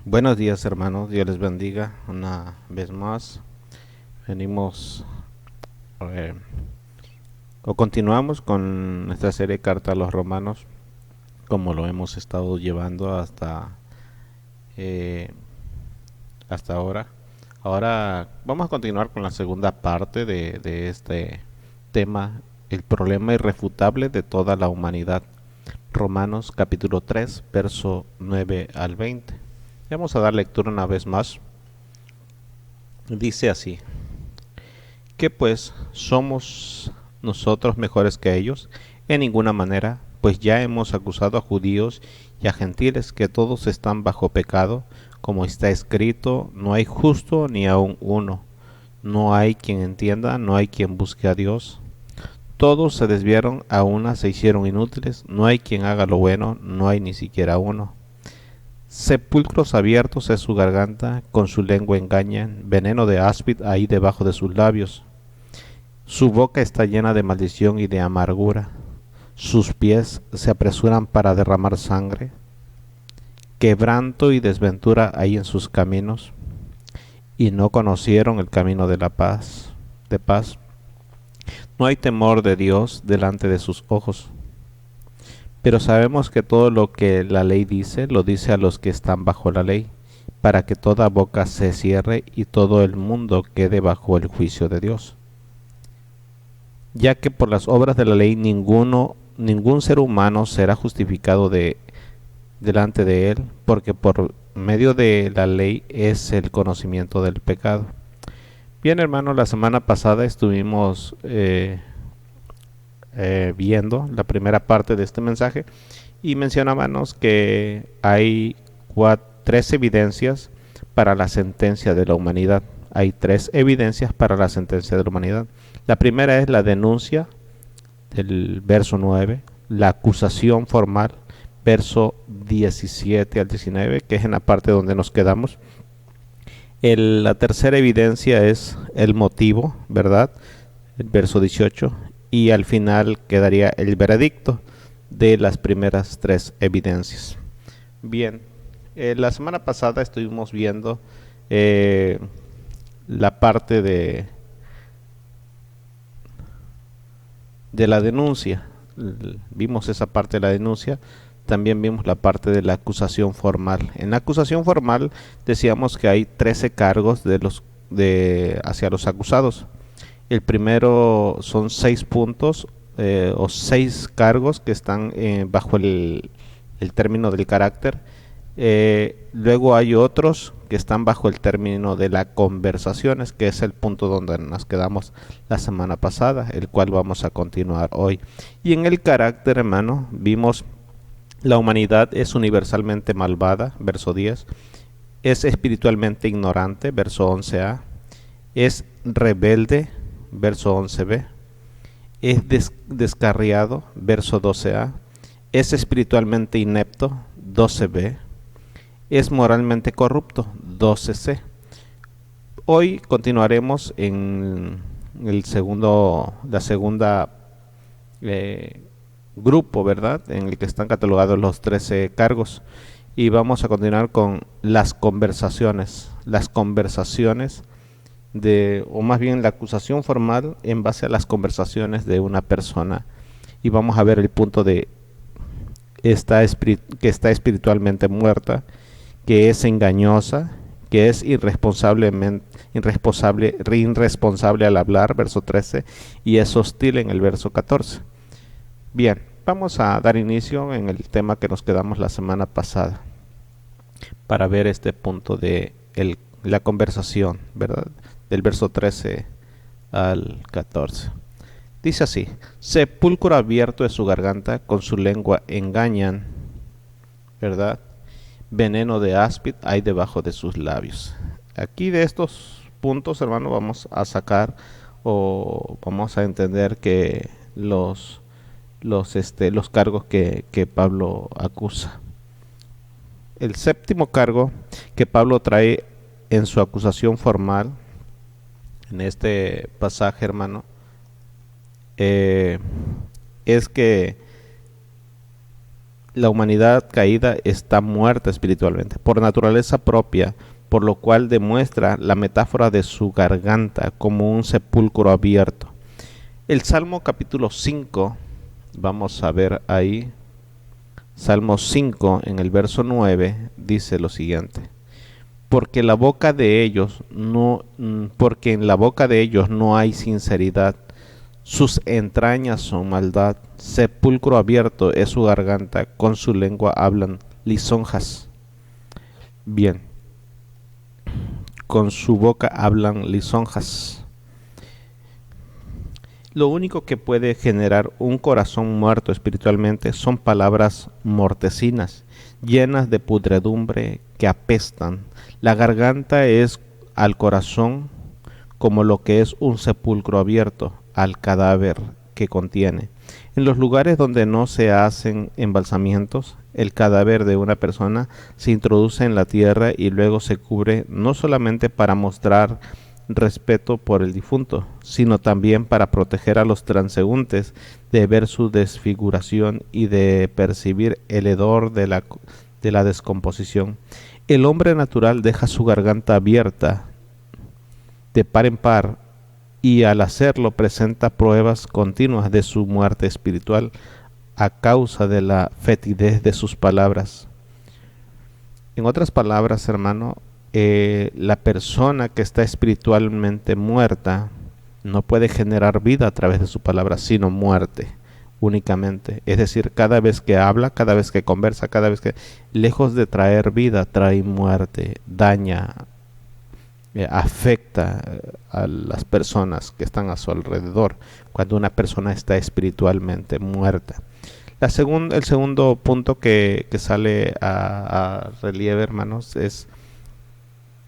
Buenos días, hermanos. Dios les bendiga una vez más. Venimos eh, o continuamos con nuestra serie Carta a los Romanos, como lo hemos estado llevando eh, hasta ahora. Ahora vamos a continuar con la segunda parte de este tema, el problema irrefutable de toda la humanidad. Romanos capítulo 3, verso 9 al 20. Vamos a dar lectura una vez más. Dice así: ¿Qué pues somos nosotros mejores que ellos? En ninguna manera, pues ya hemos acusado a judíos y a gentiles que todos están bajo pecado, como está escrito: no hay justo ni aun uno, no hay quien entienda, no hay quien busque a Dios. Todos se desviaron, a una se hicieron inútiles, no hay quien haga lo bueno, no hay ni siquiera uno. Sepulcros abiertos es su garganta, con su lengua engañan, veneno de áspid hay debajo de sus labios. Su boca está llena de maldición y de amargura. Sus pies se apresuran para derramar sangre. Quebranto y desventura hay en sus caminos, y no conocieron el camino de la paz. De paz. No hay temor de Dios delante de sus ojos. Pero sabemos que todo lo que la ley dice, lo dice a los que están bajo la ley, para que toda boca se cierre y todo el mundo quede bajo el juicio de Dios. Ya que por las obras de la ley ningún ser humano será justificado delante de él, porque por medio de la ley es el conocimiento del pecado. Bien, hermano, la semana pasada estuvimos viendo la primera parte de este mensaje y mencionábamos que hay tres evidencias para la sentencia de la humanidad. Hay tres evidencias para la sentencia de la humanidad. La primera es la denuncia del verso 9, la acusación formal, verso 17 al 19, que es en la parte donde nos quedamos. La tercera evidencia es el motivo, ¿verdad? El verso 18. Y al final quedaría el veredicto de las primeras tres evidencias. Bien, la semana pasada estuvimos viendo eh, la parte de la denuncia. Vimos esa parte de la denuncia. También vimos la parte de la acusación formal. En la acusación formal decíamos que hay 13 cargos hacia los acusados. El primero son 6 puntos o 6 cargos que están bajo el término del carácter. Luego hay otros que están bajo el término de las conversaciones, que es el punto donde nos quedamos la semana pasada, el cual vamos a continuar hoy. Y en el carácter, hermano, vimos la humanidad es universalmente malvada, verso 10, es espiritualmente ignorante, verso 11a, es rebelde, verso 11b, es descarriado, verso 12a, es espiritualmente inepto, 12b, es moralmente corrupto, 12c. Hoy continuaremos en la segunda grupo, ¿verdad? En el que están catalogados los 13 cargos. Y vamos a continuar con las conversaciones. Las conversaciones o más bien la acusación formal en base a las conversaciones de una persona. Y vamos a ver el punto de que está espiritualmente muerta, que es engañosa, que es irresponsable al hablar, verso 13, y es hostil en el verso 14. Bien, vamos a dar inicio en el tema que nos quedamos la semana pasada para ver este punto de la conversación, ¿verdad? Del verso 13 al 14. Dice así: sepulcro abierto es su garganta, con su lengua engañan, ¿verdad? Veneno de áspid hay debajo de sus labios. Aquí de estos puntos, hermano, vamos a sacar o vamos a entender que los cargos que Pablo acusa. El séptimo cargo que Pablo trae en su acusación formal, en este pasaje, hermano, es que la humanidad caída está muerta espiritualmente, por naturaleza propia, por lo cual demuestra la metáfora de su garganta como un sepulcro abierto. El Salmo capítulo 5, vamos a ver ahí, Salmo 5 en el verso 9 dice lo siguiente: porque en la boca de ellos no hay sinceridad, sus entrañas son maldad, sepulcro abierto es su garganta, con su lengua hablan lisonjas. Bien, con su boca hablan lisonjas. Lo único que puede generar un corazón muerto espiritualmente son palabras mortecinas, llenas de pudredumbre que apestan. La garganta es al corazón como lo que es un sepulcro abierto al cadáver que contiene. En los lugares donde no se hacen embalsamientos, el cadáver de una persona se introduce en la tierra y luego se cubre, no solamente para mostrar respeto por el difunto, sino también para proteger a los transeúntes de ver su desfiguración y de percibir el hedor de la descomposición. El hombre natural deja su garganta abierta de par en par y al hacerlo presenta pruebas continuas de su muerte espiritual a causa de la fetidez de sus palabras. En otras palabras, hermano, la persona que está espiritualmente muerta no puede generar vida a través de su palabra, sino muerte únicamente. Es decir, cada vez que habla, cada vez que conversa, cada vez que, lejos de traer vida, trae muerte, daña, afecta a las personas que están a su alrededor cuando una persona está espiritualmente muerta. El segundo punto que sale a relieve, hermanos, es,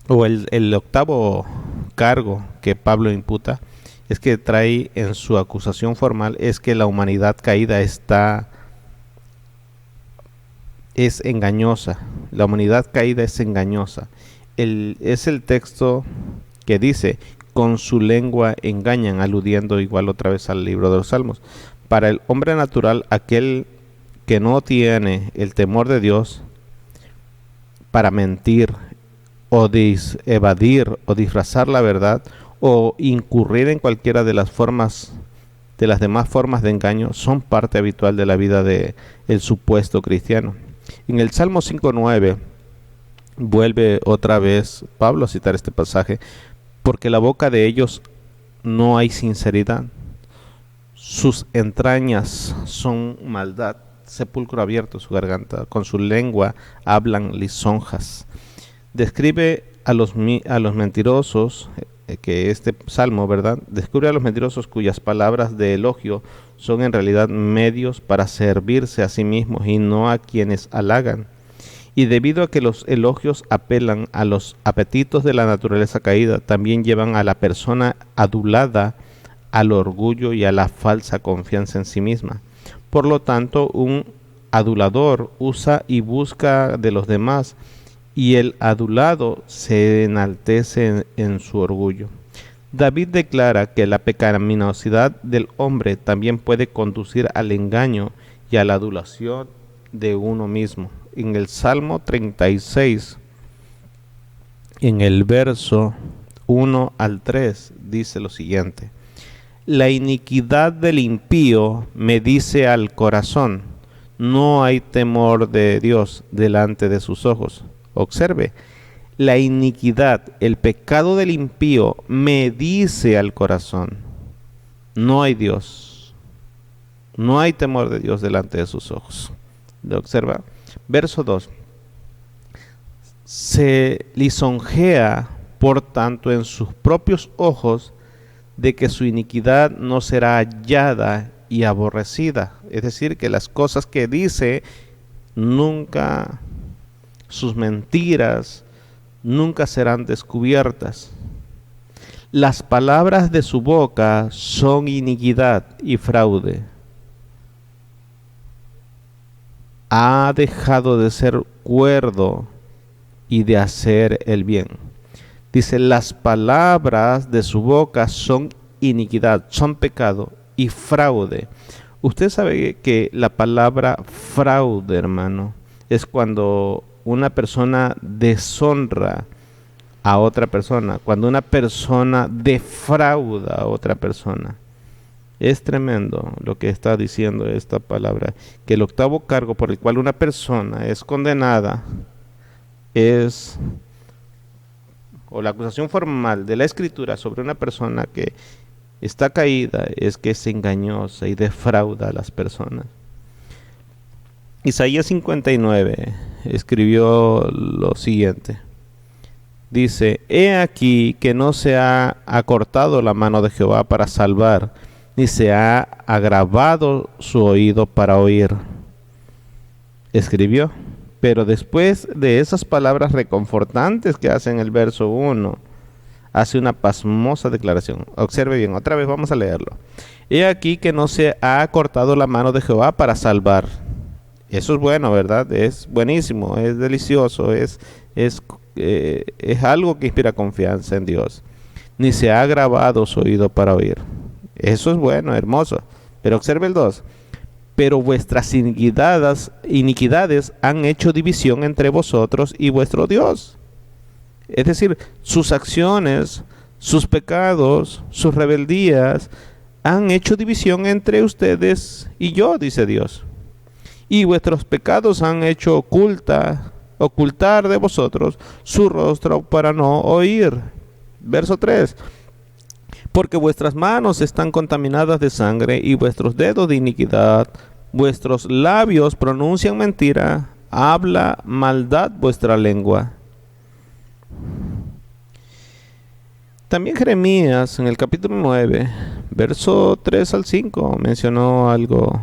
o el octavo cargo que Pablo imputa, es que trae en su acusación formal, es que la humanidad caída es engañosa. La humanidad caída es engañosa. Es el texto que dice, con su lengua engañan, aludiendo igual otra vez al libro de los Salmos. Para el hombre natural, aquel que no tiene el temor de Dios, para mentir o evadir o disfrazar la verdad o incurrir en cualquiera de las demás formas de engaño, son parte habitual de la vida del supuesto cristiano. En el Salmo 5:9 vuelve otra vez Pablo a citar este pasaje: porque la boca de ellos no hay sinceridad, sus entrañas son maldad, sepulcro abierto su garganta, con su lengua hablan lisonjas. Describe a los mentirosos, que este salmo, ¿verdad? Descubre a los mentirosos cuyas palabras de elogio son en realidad medios para servirse a sí mismos y no a quienes halagan. Y debido a que los elogios apelan a los apetitos de la naturaleza caída, también llevan a la persona adulada al orgullo y a la falsa confianza en sí misma. Por lo tanto, un adulador usa y busca de los demás, y el adulado se enaltece en su orgullo. David declara que la pecaminosidad del hombre también puede conducir al engaño y a la adulación de uno mismo. En el Salmo 36, en el verso 1 al 3, dice lo siguiente: la iniquidad del impío me dice al corazón, no hay temor de Dios delante de sus ojos. Observe, la iniquidad, el pecado del impío me dice al corazón, no hay Dios, no hay temor de Dios delante de sus ojos. ¿Lo observa? Verso 2. Se lisonjea, por tanto, en sus propios ojos de que su iniquidad no será hallada y aborrecida. Es decir, que las cosas que dice nunca, sus mentiras nunca serán descubiertas. Las palabras de su boca son iniquidad y fraude. Ha dejado de ser cuerdo y de hacer el bien. Dice, las palabras de su boca son iniquidad, son pecado y fraude. Usted sabe que la palabra fraude, hermano, es cuando una persona deshonra a otra persona, cuando una persona defrauda a otra persona. Es tremendo lo que está diciendo esta palabra, que el octavo cargo por el cual una persona es condenada es, o la acusación formal de la Escritura sobre una persona que está caída, es que es engañosa y defrauda a las personas. Isaías 59 escribió lo siguiente. Dice: He aquí que no se ha acortado la mano de Jehová para salvar, ni se ha agravado su oído para oír. Escribió, pero después de esas palabras reconfortantes que hace en el verso 1, hace una pasmosa declaración. Observe bien, otra vez vamos a leerlo. He aquí que no se ha acortado la mano de Jehová para salvar. Eso es bueno, ¿verdad? Es buenísimo, es delicioso, es algo que inspira confianza en Dios. Ni se ha agravado su oído para oír. Eso es bueno, hermoso. Pero observe el 2. Pero vuestras iniquidades han hecho división entre vosotros y vuestro Dios. Es decir, sus acciones, sus pecados, sus rebeldías han hecho división entre ustedes y yo, dice Dios. Y vuestros pecados han hecho ocultar de vosotros su rostro para no oír. Verso 3. Porque vuestras manos están contaminadas de sangre y vuestros dedos de iniquidad, vuestros labios pronuncian mentira, habla maldad vuestra lengua. También Jeremías en el capítulo 9, verso 3 al 5, mencionó algo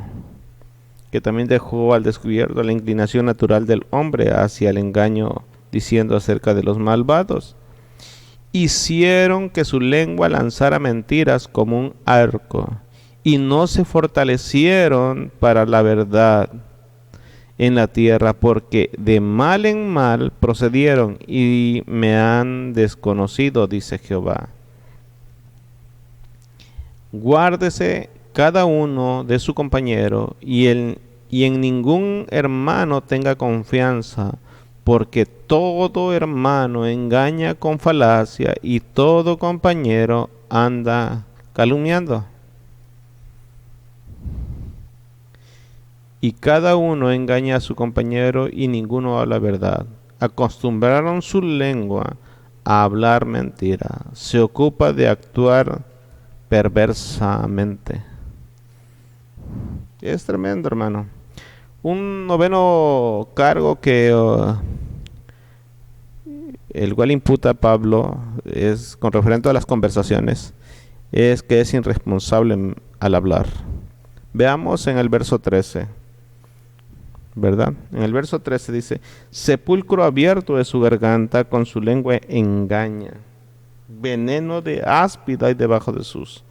que también dejó al descubierto la inclinación natural del hombre hacia el engaño, diciendo acerca de los malvados: hicieron que su lengua lanzara mentiras como un arco, y no se fortalecieron para la verdad en la tierra, porque de mal en mal procedieron y me han desconocido, dice Jehová. Guárdese cada uno de su compañero y en ningún hermano tenga confianza, porque todo hermano engaña con falacia y todo compañero anda calumniando. Y cada uno engaña a su compañero y ninguno habla verdad. Acostumbraron su lengua a hablar mentira. Se ocupa de actuar perversamente. Es tremendo, hermano. Un noveno cargo que el cual imputa a Pablo es con referente a las conversaciones, es que es irresponsable al hablar. Veamos en el verso 13, ¿verdad? En el verso 13 dice: sepulcro abierto de su garganta, con su lengua engaña, veneno de áspid hay debajo de sus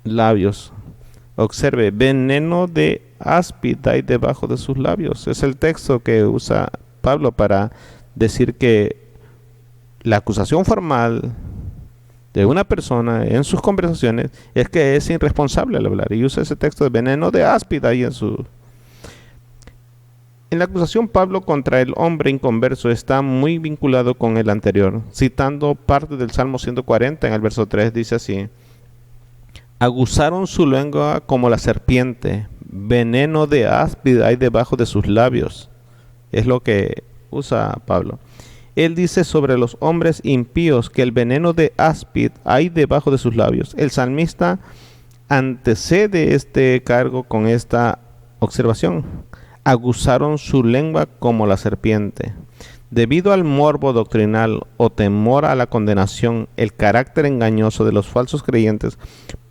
labios. Observe, veneno de áspid hay debajo de sus labios. Es el texto que usa Pablo para decir que la acusación formal de una persona en sus conversaciones es que es irresponsable al hablar, y usa ese texto de veneno de áspid ahí en la acusación. Pablo contra el hombre inconverso está muy vinculado con el anterior. Citando parte del Salmo 140 en el verso 3, dice así: aguzaron su lengua como la serpiente, veneno de áspid hay debajo de sus labios. Es lo que usa Pablo. Él dice sobre los hombres impíos que el veneno de áspid hay debajo de sus labios. El salmista antecede este cargo con esta observación: aguzaron su lengua como la serpiente. Debido al morbo doctrinal o temor a la condenación, el carácter engañoso de los falsos creyentes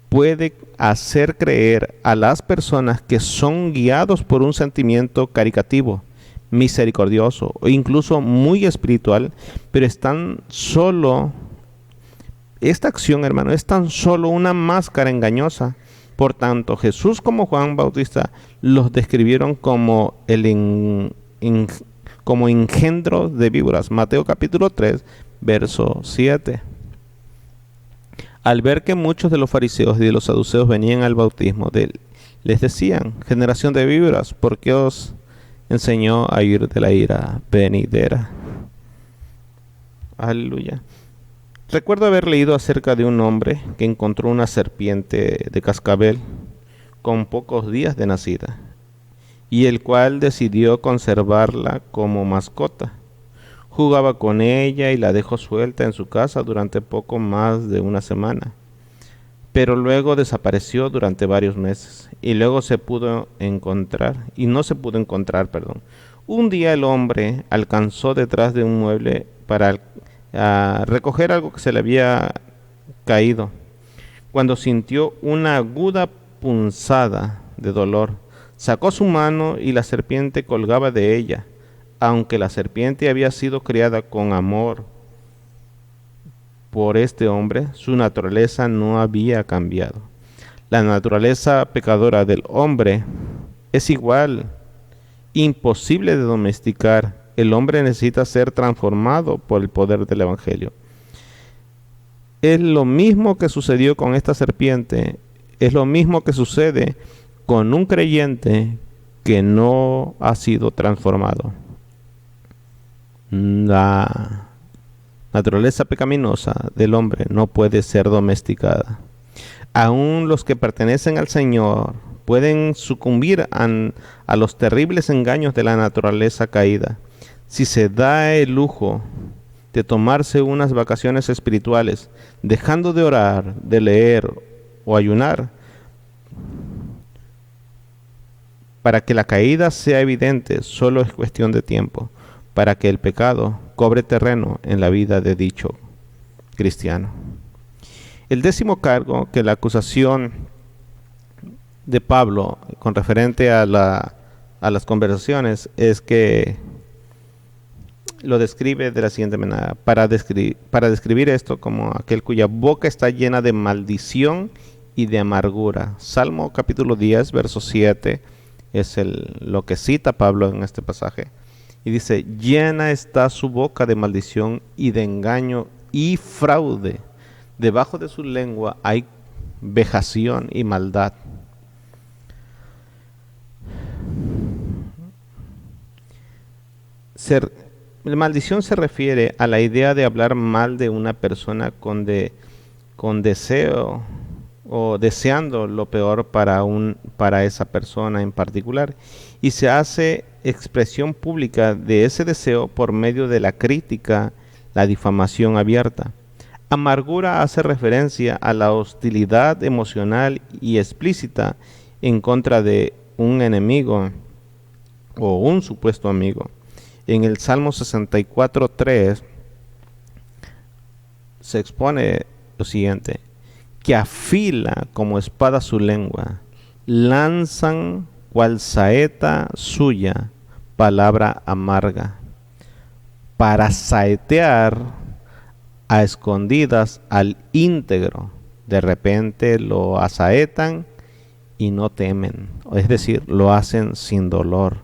puede hacer creer a las personas que son guiados por un sentimiento caritativo, misericordioso o incluso muy espiritual, pero esta acción, hermano, es tan solo una máscara engañosa. Por tanto, Jesús como Juan Bautista los describieron como como engendros de víboras. Mateo capítulo 3, verso 7. Al ver que muchos de los fariseos y de los saduceos venían al bautismo de él, les decían: generación de víboras, ¿por qué os enseñó a huir de la ira venidera? Aleluya. Recuerdo haber leído acerca de un hombre que encontró una serpiente de cascabel con pocos días de nacida, y el cual decidió conservarla como mascota. Jugaba con ella y la dejó suelta en su casa durante poco más de una semana, pero luego desapareció durante varios meses y luego no se pudo encontrar, perdón. Un día el hombre alcanzó detrás de un mueble para recoger algo que se le había caído, cuando sintió una aguda punzada de dolor. Sacó su mano y la serpiente colgaba de ella. Aunque la serpiente había sido criada con amor por este hombre, su naturaleza no había cambiado. La naturaleza pecadora del hombre es igual, imposible de domesticar. El hombre necesita ser transformado por el poder del Evangelio. Es lo mismo que sucedió con esta serpiente, es lo mismo que sucede con un creyente que no ha sido transformado. La naturaleza pecaminosa del hombre no puede ser domesticada. Aún los que pertenecen al Señor pueden sucumbir a los terribles engaños de la naturaleza caída. Si se da el lujo de tomarse unas vacaciones espirituales, dejando de orar, de leer o ayunar, para que la caída sea evidente, solo es cuestión de tiempo, para que el pecado cobre terreno en la vida de dicho cristiano. El 10º cargo que la acusación de Pablo con referente a las conversaciones es que lo describe de la siguiente manera: para describir esto como aquel cuya boca está llena de maldición y de amargura. Salmo capítulo 10, verso 7 es lo que cita Pablo en este pasaje. Y dice: llena está su boca de maldición y de engaño y fraude. Debajo de su lengua hay vejación y maldad. La maldición se refiere a la idea de hablar mal de una persona con deseo o deseando lo peor para esa persona en particular, y se hace expresión pública de ese deseo por medio de la crítica, la difamación abierta. Amargura hace referencia a la hostilidad emocional y explícita en contra de un enemigo o un supuesto amigo. En el Salmo 64:3 se expone lo siguiente: que afila como espada su lengua, lanzan cual saeta suya palabra amarga, para saetear a escondidas al íntegro. De repente lo asaetan y no temen, es decir, lo hacen sin dolor,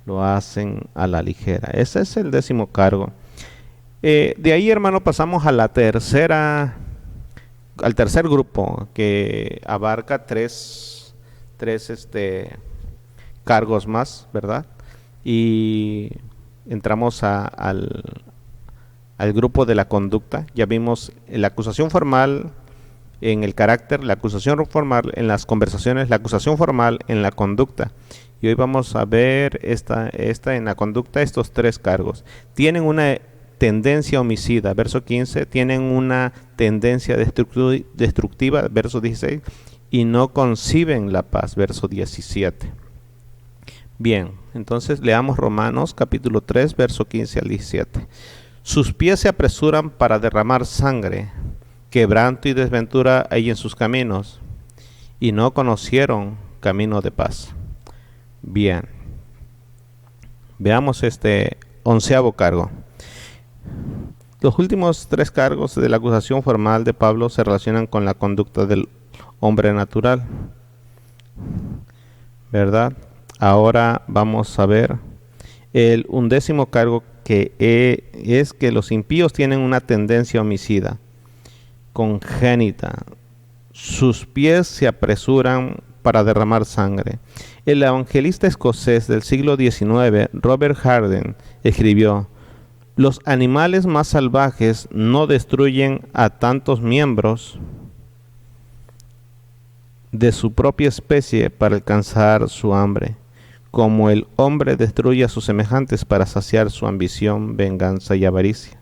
lo hacen a la ligera. Ese es el 10º cargo. De ahí, hermano, pasamos a al tercer grupo, que abarca tres cargos más, ¿verdad? Y entramos al grupo de la conducta. Ya vimos la acusación formal en el carácter, la acusación formal en las conversaciones, la acusación formal en la conducta. Y hoy vamos a ver esta en la conducta, estos 3 cargos. Tienen una tendencia homicida, verso 15, tienen una tendencia destructiva, verso 16, y no conciben la paz, verso 17. Bien, entonces leamos Romanos capítulo 3, verso 15 al 17. Sus pies se apresuran para derramar sangre, quebranto y desventura hay en sus caminos, y no conocieron camino de paz. Bien, veamos este 11º cargo. Los últimos 3 cargos de la acusación formal de Pablo se relacionan con la conducta del hombre natural, ¿verdad? Ahora vamos a ver el 11º cargo, que es que los impíos tienen una tendencia homicida. congénita. Sus pies se apresuran para derramar sangre. El evangelista escocés del siglo XIX, Robert Harden, escribió: los animales más salvajes no destruyen a tantos miembros de su propia especie para alcanzar su hambre, como el hombre destruye a sus semejantes para saciar su ambición, venganza y avaricia.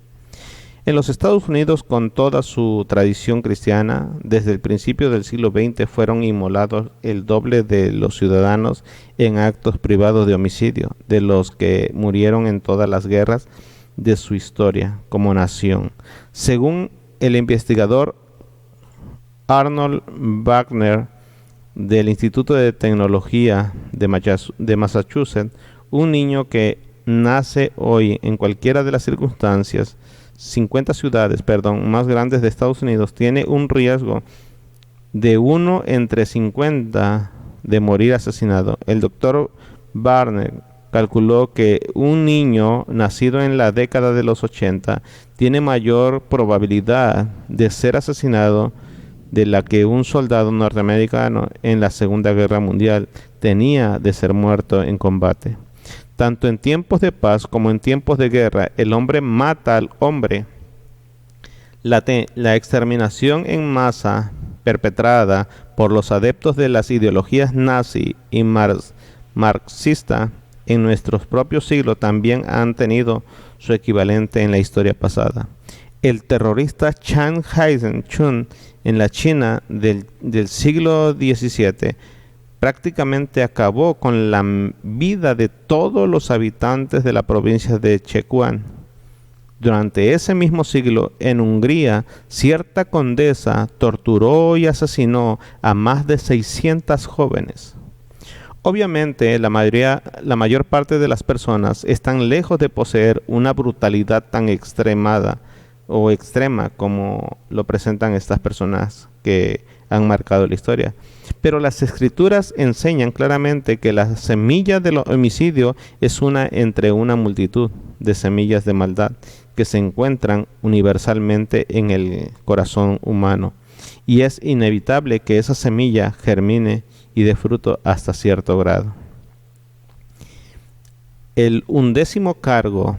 En los Estados Unidos, con toda su tradición cristiana, desde el principio del siglo XX fueron inmolados el doble de los ciudadanos en actos privados de homicidio, de los que murieron en todas las guerras de su historia como nación. Según el investigador Arnold Wagner del Instituto de Tecnología de Massachusetts, un niño que nace hoy en cualquiera de las circunstancias 50 ciudades, más grandes de Estados Unidos tiene un riesgo de 1 entre 50 de morir asesinado. El doctor Barner calculó que un niño nacido en la década de los 80 tiene mayor probabilidad de ser asesinado de la que un soldado norteamericano en la Segunda Guerra Mundial tenía de ser muerto en combate. Tanto en tiempos de paz como en tiempos de guerra, el hombre mata al hombre. La exterminación en masa perpetrada por los adeptos de las ideologías nazi y marxista en nuestros propios siglos también han tenido su equivalente en la historia pasada. El terrorista Chiang Kai-shek en la China del siglo XVII prácticamente acabó con la vida de todos los habitantes de la provincia de Sichuan. Durante ese mismo siglo, en Hungría, cierta condesa torturó y asesinó a más de 600 jóvenes. Obviamente, la mayor parte de las personas están lejos de poseer una brutalidad tan extrema como lo presentan estas personas que han marcado la historia. Pero las escrituras enseñan claramente que la semilla del homicidio es una entre una multitud de semillas de maldad que se encuentran universalmente en el corazón humano. Y es inevitable que esa semilla germine y dé fruto hasta cierto grado. El 11º cargo,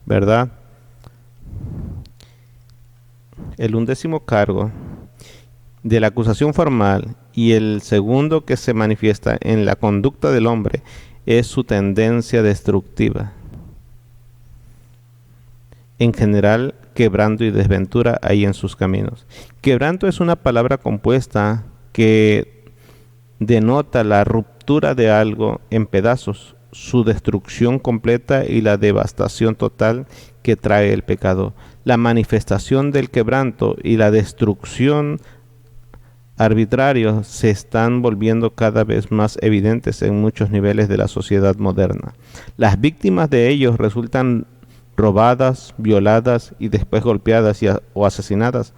¿verdad? El 11º cargo de la acusación formal y el segundo que se manifiesta en la conducta del hombre es su tendencia destructiva. En general, quebranto y desventura hay en sus caminos. Quebranto es una palabra compuesta que denota la ruptura de algo en pedazos, su destrucción completa y la devastación total que trae el pecado. La manifestación del quebranto y la destrucción arbitrarios se están volviendo cada vez más evidentes en muchos niveles de la sociedad moderna. Las víctimas de ellos resultan robadas, violadas y después golpeadas o asesinadas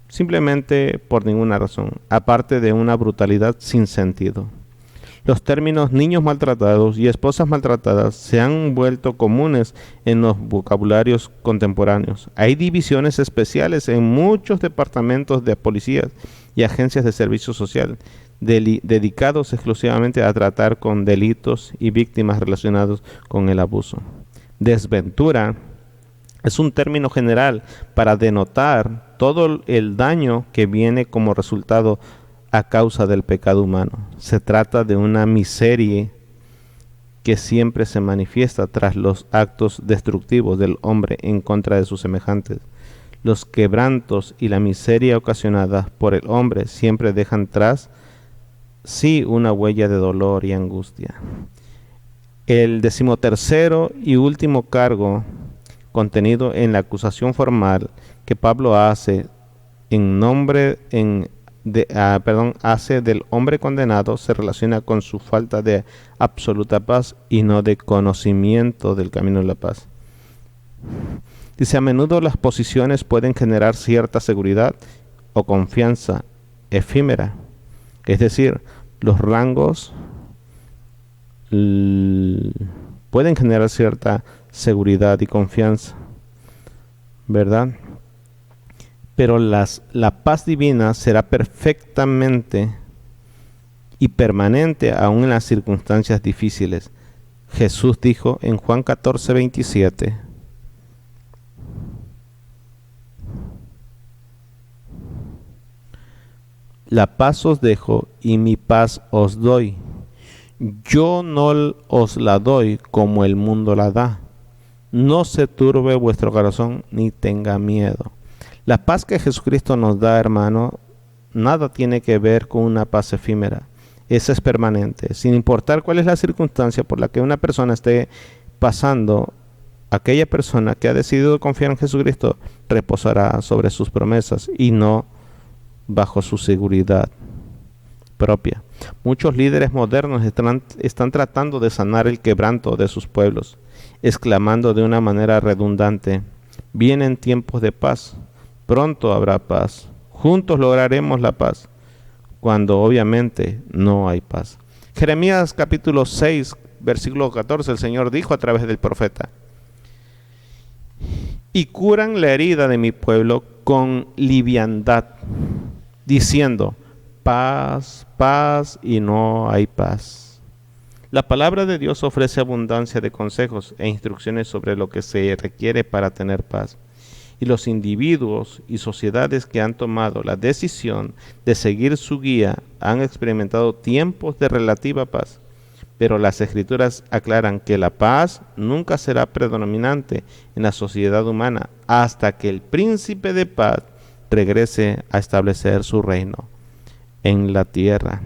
simplemente por ninguna razón, aparte de una brutalidad sin sentido. Los términos niños maltratados y esposas maltratadas se han vuelto comunes en los vocabularios contemporáneos. Hay divisiones especiales en muchos departamentos de policías y agencias de servicio social dedicados exclusivamente a tratar con delitos y víctimas relacionados con el abuso. Desventura es un término general para denotar todo el daño que viene como resultado a causa del pecado humano. Se trata de una miseria que siempre se manifiesta tras los actos destructivos del hombre en contra de sus semejantes. Los quebrantos y la miseria ocasionadas por el hombre siempre dejan tras sí una huella de dolor y angustia. El 13º y último cargo contenido en la acusación formal que Pablo hace hace del hombre condenado se relaciona con su falta de absoluta paz y no de conocimiento del camino de la paz. Dice: a menudo las posiciones pueden generar cierta seguridad o confianza efímera, es decir, los rangos pueden generar cierta seguridad y confianza, ¿verdad? Pero la paz divina será perfectamente y permanente aún en las circunstancias difíciles. Jesús dijo en Juan 14:27, la paz os dejo y mi paz os doy. Yo no os la doy como el mundo la da. No se turbe vuestro corazón ni tenga miedo. La paz que Jesucristo nos da, hermano, nada tiene que ver con una paz efímera. Esa es permanente. Sin importar cuál es la circunstancia por la que una persona esté pasando, aquella persona que ha decidido confiar en Jesucristo reposará sobre sus promesas y no bajo su seguridad propia. Muchos líderes modernos están tratando de sanar el quebranto de sus pueblos, exclamando de una manera redundante: vienen tiempos de paz, pronto habrá paz, juntos lograremos la paz, cuando obviamente no hay paz. Jeremías capítulo 6, versículo 14, el Señor dijo a través del profeta: y curan la herida de mi pueblo con liviandad, diciendo: paz, paz, y no hay paz. La palabra de Dios ofrece abundancia de consejos e instrucciones sobre lo que se requiere para tener paz. Y los individuos y sociedades que han tomado la decisión de seguir su guía han experimentado tiempos de relativa paz. Pero las Escrituras aclaran que la paz nunca será predominante en la sociedad humana hasta que el príncipe de paz regrese a establecer su reino en la tierra.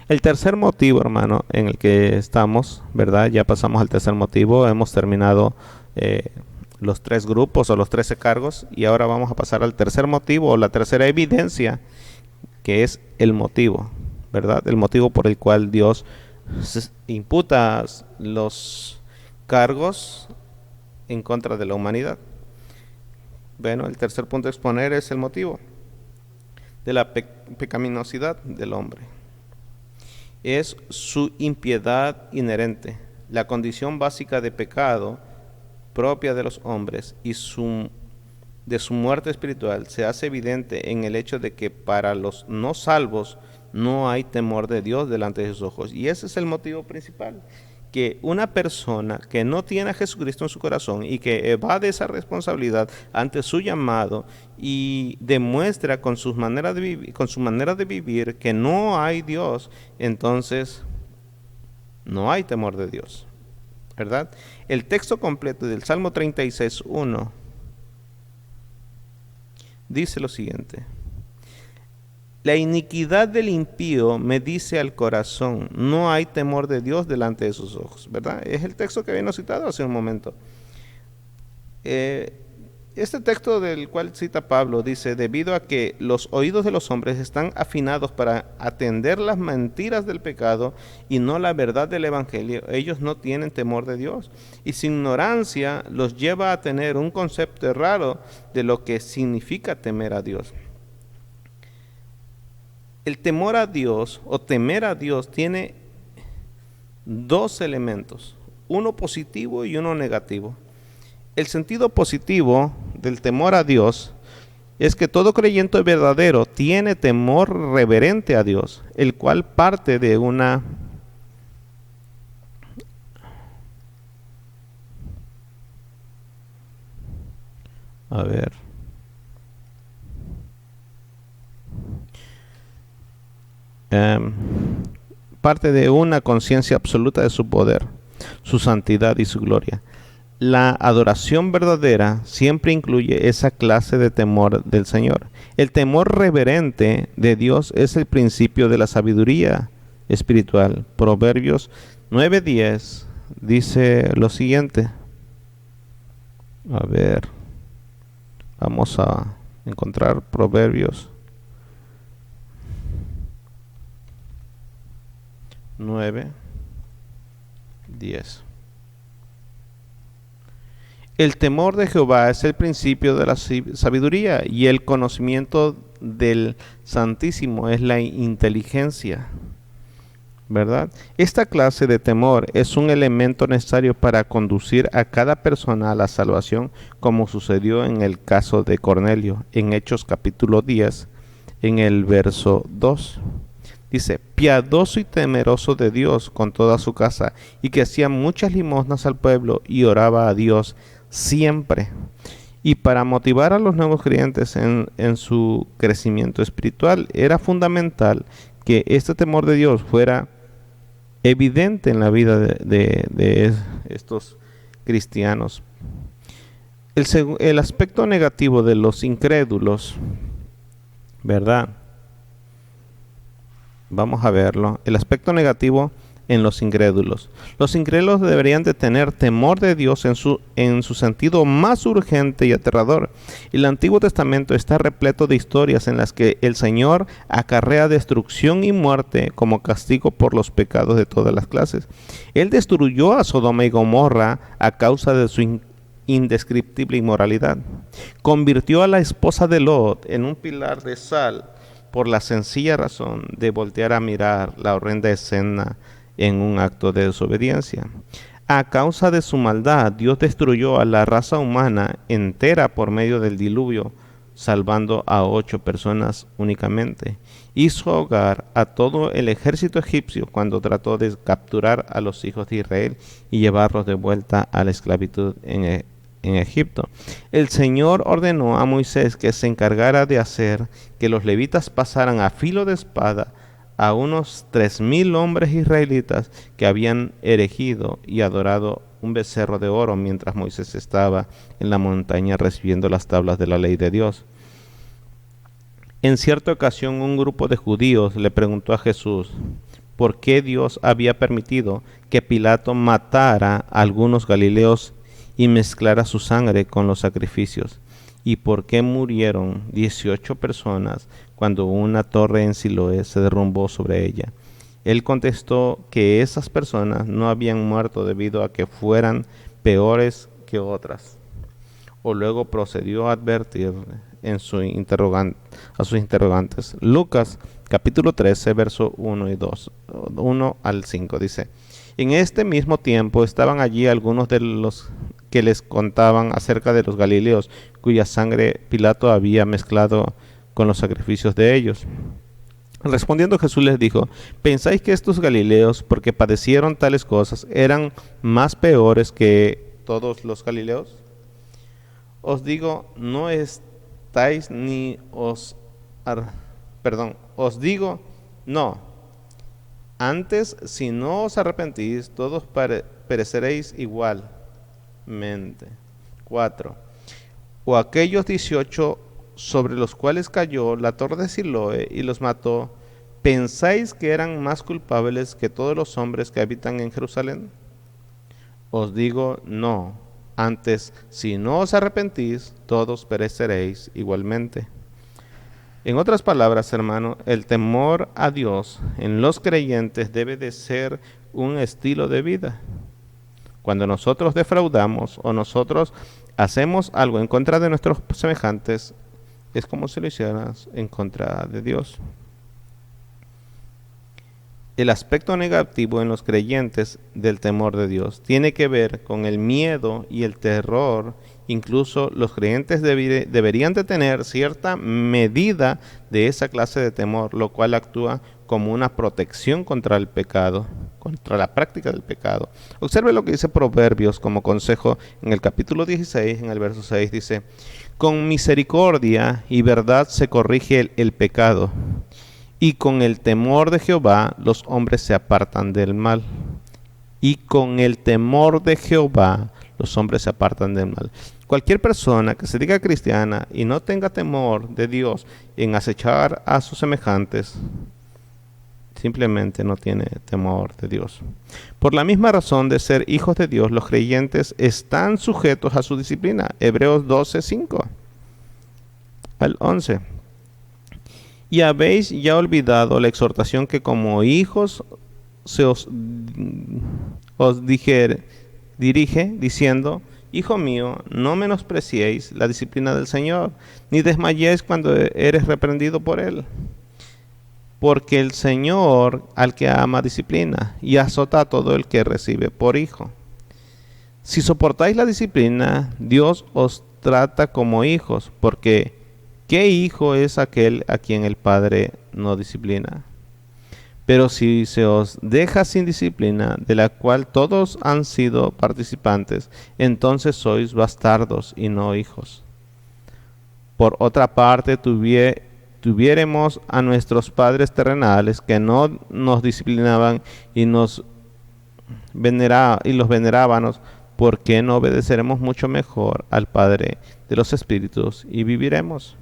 El tercer motivo, hermano, en el que estamos, ¿verdad? Ya pasamos al tercer motivo, hemos terminado los 3 grupos o los 13 cargos, y ahora vamos a pasar al tercer motivo o la tercera evidencia, que es el motivo, ¿verdad? El motivo por el cual Dios imputa los cargos en contra de la humanidad. Bueno, el tercer punto a exponer es el motivo de la pecaminosidad del hombre. Es su impiedad inherente, la condición básica de pecado propia de los hombres y de su muerte espiritual se hace evidente en el hecho de que para los no salvos no hay temor de Dios delante de sus ojos. Y ese es el motivo principal, que una persona que no tiene a Jesucristo en su corazón y que evade esa responsabilidad ante su llamado y demuestra con su manera de vivir que no hay Dios, entonces no hay temor de Dios, ¿verdad? El texto completo del Salmo 36:1 dice lo siguiente: la iniquidad del impío me dice al corazón, no hay temor de Dios delante de sus ojos, ¿verdad? Es el texto que habíamos citado hace un momento. Este texto del cual cita Pablo dice: debido a que los oídos de los hombres están afinados para atender las mentiras del pecado y no la verdad del evangelio, ellos no tienen temor de Dios, y su ignorancia los lleva a tener un concepto errado de lo que significa temer a Dios. El temor a Dios o temer a Dios tiene 2 elementos, uno positivo y uno negativo. El sentido positivo del temor a Dios es que todo creyente verdadero tiene temor reverente a Dios, el cual parte de una conciencia absoluta de su poder, su santidad y su gloria. La adoración verdadera siempre incluye esa clase de temor del Señor. El temor reverente de Dios es el principio de la sabiduría espiritual. Proverbios 9:10 dice lo siguiente. Vamos a encontrar Proverbios 9:10. El temor de Jehová es el principio de la sabiduría, y el conocimiento del Santísimo es la inteligencia. ¿verdad? Esta clase de temor es un elemento necesario para conducir a cada persona a la salvación, como sucedió en el caso de Cornelio, en Hechos capítulo 10, en el verso 2. Dice, piadoso y temeroso de Dios con toda su casa, y que hacía muchas limosnas al pueblo y oraba a Dios siempre. Y para motivar a los nuevos creyentes en su crecimiento espiritual, era fundamental que este temor de Dios fuera evidente en la vida de estos cristianos. El aspecto negativo de los incrédulos, ¿verdad? Vamos a verlo. El aspecto negativo en los incrédulos. Los incrédulos deberían de tener temor de Dios en su sentido más urgente y aterrador. El Antiguo Testamento está repleto de historias en las que el Señor acarrea destrucción y muerte como castigo por los pecados de todas las clases. Él destruyó a Sodoma y Gomorra a causa de su indescriptible inmoralidad. Convirtió a la esposa de Lot en un pilar de sal por la sencilla razón de voltear a mirar la horrenda escena en un acto de desobediencia. A causa de su maldad, Dios destruyó a la raza humana entera por medio del diluvio, salvando a 8 personas únicamente. Hizo ahogar a todo el ejército egipcio cuando trató de capturar a los hijos de Israel y llevarlos de vuelta a la esclavitud en Egipto. El Señor ordenó a Moisés que se encargara de hacer que los levitas pasaran a filo de espada a unos 3,000 hombres israelitas que habían erigido y adorado un becerro de oro mientras Moisés estaba en la montaña recibiendo las tablas de la ley de Dios. En cierta ocasión un grupo de judíos le preguntó a Jesús por qué Dios había permitido que Pilato matara a algunos galileos y mezclara su sangre con los sacrificios, y por qué murieron 18 personas cuando una torre en Siloé se derrumbó sobre ella. Él contestó que esas personas no habían muerto debido a que fueran peores que otras. O luego procedió a advertir a sus interrogantes. Lucas capítulo 13, verso 1 al 5 dice, en este mismo tiempo estaban allí algunos de los que les contaban acerca de los galileos, cuya sangre Pilato había mezclado con los sacrificios de ellos. Respondiendo Jesús les dijo, ¿pensáis que estos galileos, porque padecieron tales cosas, eran más peores que todos los galileos? Os digo, no estáis ni os digo, no. Antes, si no os arrepentís, todos pereceréis igualmente. 4. O aquellos 18 sobre los cuales cayó la torre de Siloé y los mató, ¿pensáis que eran más culpables que todos los hombres que habitan en Jerusalén? Os digo, no. Antes, si no os arrepentís, todos pereceréis igualmente. En otras palabras, hermano, el temor a Dios en los creyentes debe de ser un estilo de vida. Cuando nosotros defraudamos o nosotros hacemos algo en contra de nuestros semejantes, es como si lo hicieras en contra de Dios. El aspecto negativo en los creyentes del temor de Dios tiene que ver con el miedo y el terror. Incluso los creyentes deberían de tener cierta medida de esa clase de temor, lo cual actúa como una protección contra el pecado, contra la práctica del pecado. Observe lo que dice Proverbios como consejo en el capítulo 16, en el verso 6, dice, con misericordia y verdad se corrige el pecado, y con el temor de Jehová los hombres se apartan del mal. Y con el temor de Jehová los hombres se apartan del mal. Cualquier persona que se diga cristiana y no tenga temor de Dios en acechar a sus semejantes, simplemente no tiene temor de Dios. Por la misma razón de ser hijos de Dios, los creyentes están sujetos a su disciplina. Hebreos 12, 5 al 11. Y habéis ya olvidado la exhortación que como hijos se os dirige, diciendo, Hijo mío, no menospreciéis la disciplina del Señor, ni desmayéis cuando eres reprendido por Él. porque el Señor al que ama disciplina y azota a todo el que recibe por hijo. Si soportáis la disciplina, Dios os trata como hijos, porque ¿qué hijo es aquel a quien el Padre no disciplina? Pero si se os deja sin disciplina, de la cual todos han sido participantes, entonces sois bastardos y no hijos. Por otra parte, tuviéremos a nuestros padres terrenales que no nos disciplinaban y los venerábamos, ¿por qué no obedeceremos mucho mejor al Padre de los Espíritus y viviremos?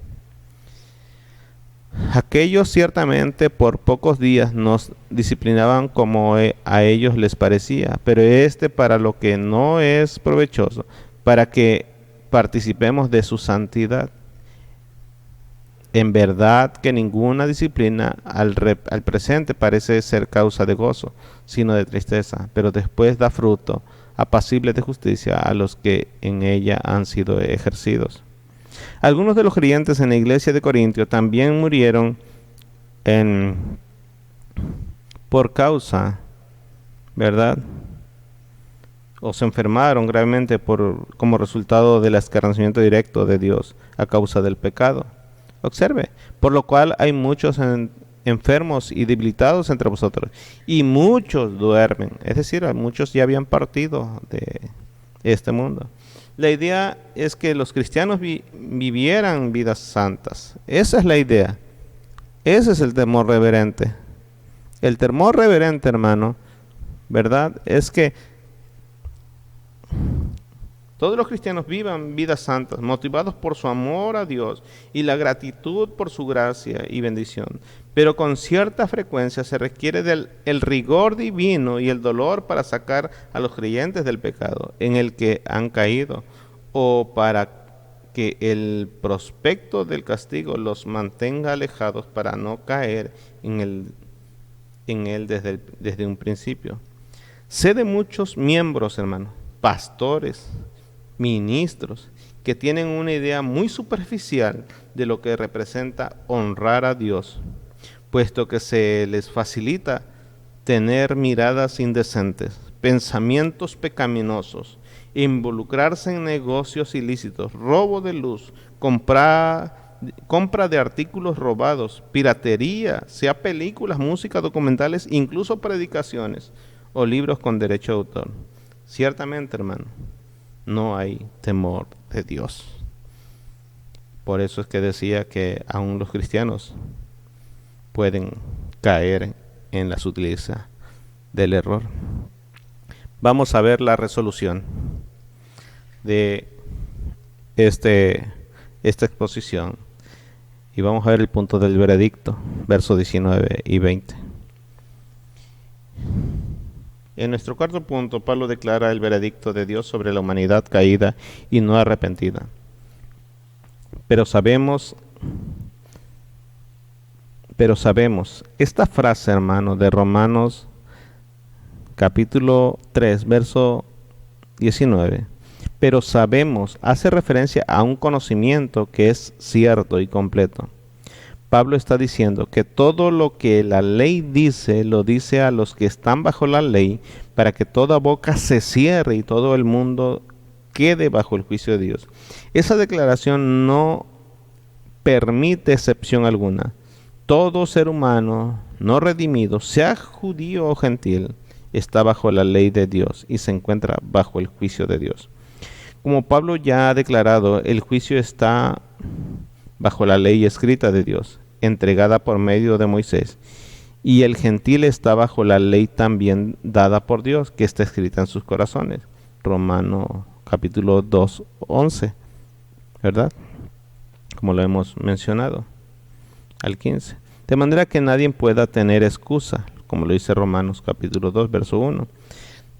Aquellos ciertamente por pocos días nos disciplinaban como a ellos les parecía, pero para lo que no es provechoso, para que participemos de su santidad. En verdad que ninguna disciplina al presente parece ser causa de gozo, sino de tristeza, pero después da fruto apacible de justicia a los que en ella han sido ejercidos. Algunos de los creyentes en la iglesia de Corintio también murieron por causa, ¿verdad? O se enfermaron gravemente como resultado del escarnecimiento directo de Dios a causa del pecado. Observe, por lo cual hay muchos enfermos y debilitados entre vosotros, y muchos duermen, es decir, muchos ya habían partido de este mundo. La idea es que los cristianos vivieran vidas santas. Esa es la idea. Ese es el temor reverente. El temor reverente, hermano, ¿verdad? Es que todos los cristianos vivan vidas santas, motivados por su amor a Dios y la gratitud por su gracia y bendición. Pero con cierta frecuencia se requiere el rigor divino y el dolor para sacar a los creyentes del pecado en el que han caído, o para que el prospecto del castigo los mantenga alejados para no caer en él desde un principio. Sé de muchos miembros, hermanos, pastores, ministros, que tienen una idea muy superficial de lo que representa honrar a Dios, puesto que se les facilita tener miradas indecentes, pensamientos pecaminosos, involucrarse en negocios ilícitos, robo de luz, compra de artículos robados, piratería, sea películas, música, documentales, incluso predicaciones o libros con derecho de autor. Ciertamente, hermano, no hay temor de Dios. Por eso es que decía que aún los cristianos pueden caer en la sutileza del error. Vamos a ver la resolución de esta exposición y vamos a ver el punto del veredicto, versos 19 y 20. En nuestro cuarto punto, Pablo declara el veredicto de Dios sobre la humanidad caída y no arrepentida. Pero sabemos, esta frase, hermano, de Romanos capítulo 3, verso 19, pero sabemos, hace referencia a un conocimiento que es cierto y completo. Pablo está diciendo que todo lo que la ley dice, lo dice a los que están bajo la ley, para que toda boca se cierre y todo el mundo quede bajo el juicio de Dios. Esa declaración no permite excepción alguna. Todo ser humano no redimido, sea judío o gentil, está bajo la ley de Dios y se encuentra bajo el juicio de Dios. Como Pablo ya ha declarado, el juicio está bajo la ley escrita de Dios, entregada por medio de Moisés, y el gentil está bajo la ley también dada por Dios, que está escrita en sus corazones. Romanos capítulo 2, 11, ¿verdad? Como lo hemos mencionado, al 15. De manera que nadie pueda tener excusa, como lo dice Romanos capítulo 2, verso 1.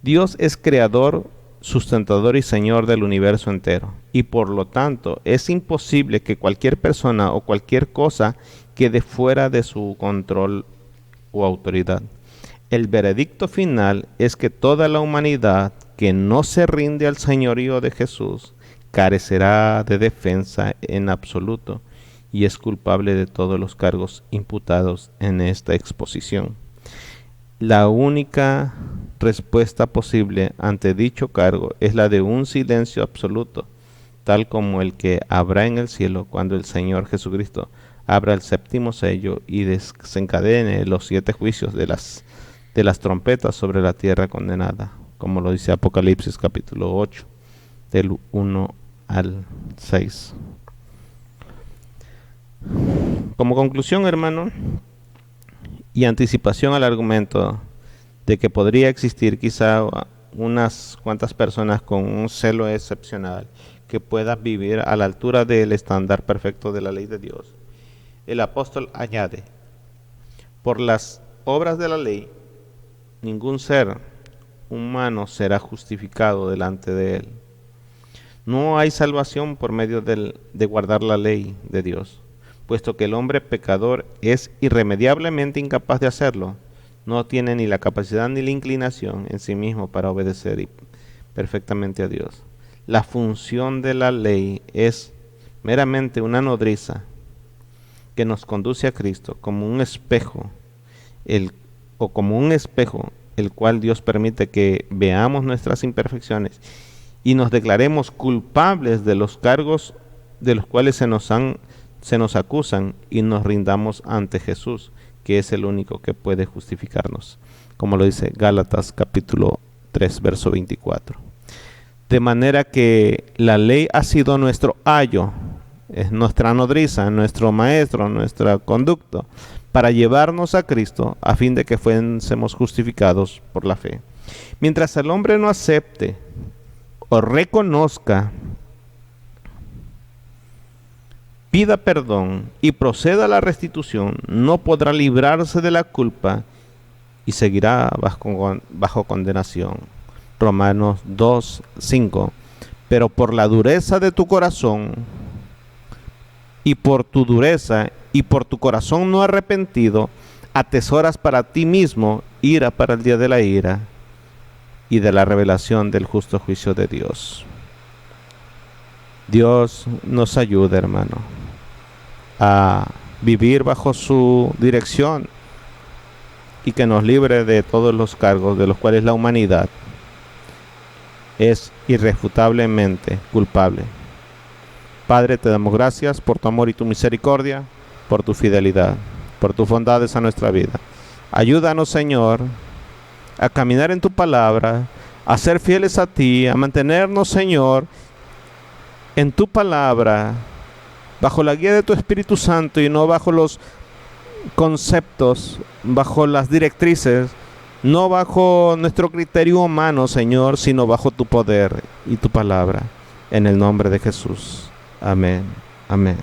Dios es creador, sustentador y señor del universo entero, y por lo tanto es imposible que cualquier persona o cualquier cosa quede fuera de su control o autoridad. El veredicto final es que toda la humanidad que no se rinde al señorío de Jesús carecerá de defensa en absoluto, y es culpable de todos los cargos imputados en esta exposición. La única respuesta posible ante dicho cargo es la de un silencio absoluto, tal como el que habrá en el cielo cuando el Señor Jesucristo abra el séptimo sello y desencadene los 7 juicios de las trompetas sobre la tierra condenada, como lo dice Apocalipsis capítulo 8, del 1 al 6. Como conclusión, hermano, y anticipación al argumento de que podría existir quizá unas cuantas personas con un celo excepcional que puedan vivir a la altura del estándar perfecto de la ley de Dios, el apóstol añade: por las obras de la ley, ningún ser humano será justificado delante de él. No hay salvación por medio de guardar la ley de Dios, puesto que el hombre pecador es irremediablemente incapaz de hacerlo. No tiene ni la capacidad ni la inclinación en sí mismo para obedecer perfectamente a Dios. La función de la ley es meramente una nodriza que nos conduce a Cristo como un espejo, el cual Dios permite que veamos nuestras imperfecciones y nos declaremos culpables de los cargos de los cuales se nos acusan y nos rindamos ante Jesús, que es el único que puede justificarnos, como lo dice Gálatas capítulo 3, verso 24. De manera que la ley ha sido nuestro ayo, es nuestra nodriza, nuestro maestro, nuestro conducto, para llevarnos a Cristo a fin de que fuésemos justificados por la fe. Mientras el hombre no acepte o reconozca, pida perdón y proceda a la restitución, no podrá librarse de la culpa y seguirá bajo condenación. Romanos 2:5. Pero por la dureza de tu corazón y por tu dureza y por tu corazón no arrepentido, atesoras para ti mismo ira para el día de la ira y de la revelación del justo juicio de Dios. Dios nos ayude, hermano, a vivir bajo su dirección y que nos libre de todos los cargos de los cuales la humanidad es irrefutablemente culpable. Padre, te damos gracias por tu amor y tu misericordia, por tu fidelidad, por tus bondades a nuestra vida. Ayúdanos, Señor, a caminar en tu palabra, a ser fieles a ti, a mantenernos, Señor, en tu palabra, bajo la guía de tu Espíritu Santo y no bajo los conceptos, bajo las directrices, no bajo nuestro criterio humano, Señor, sino bajo tu poder y tu palabra. En el nombre de Jesús. Amén. Amén.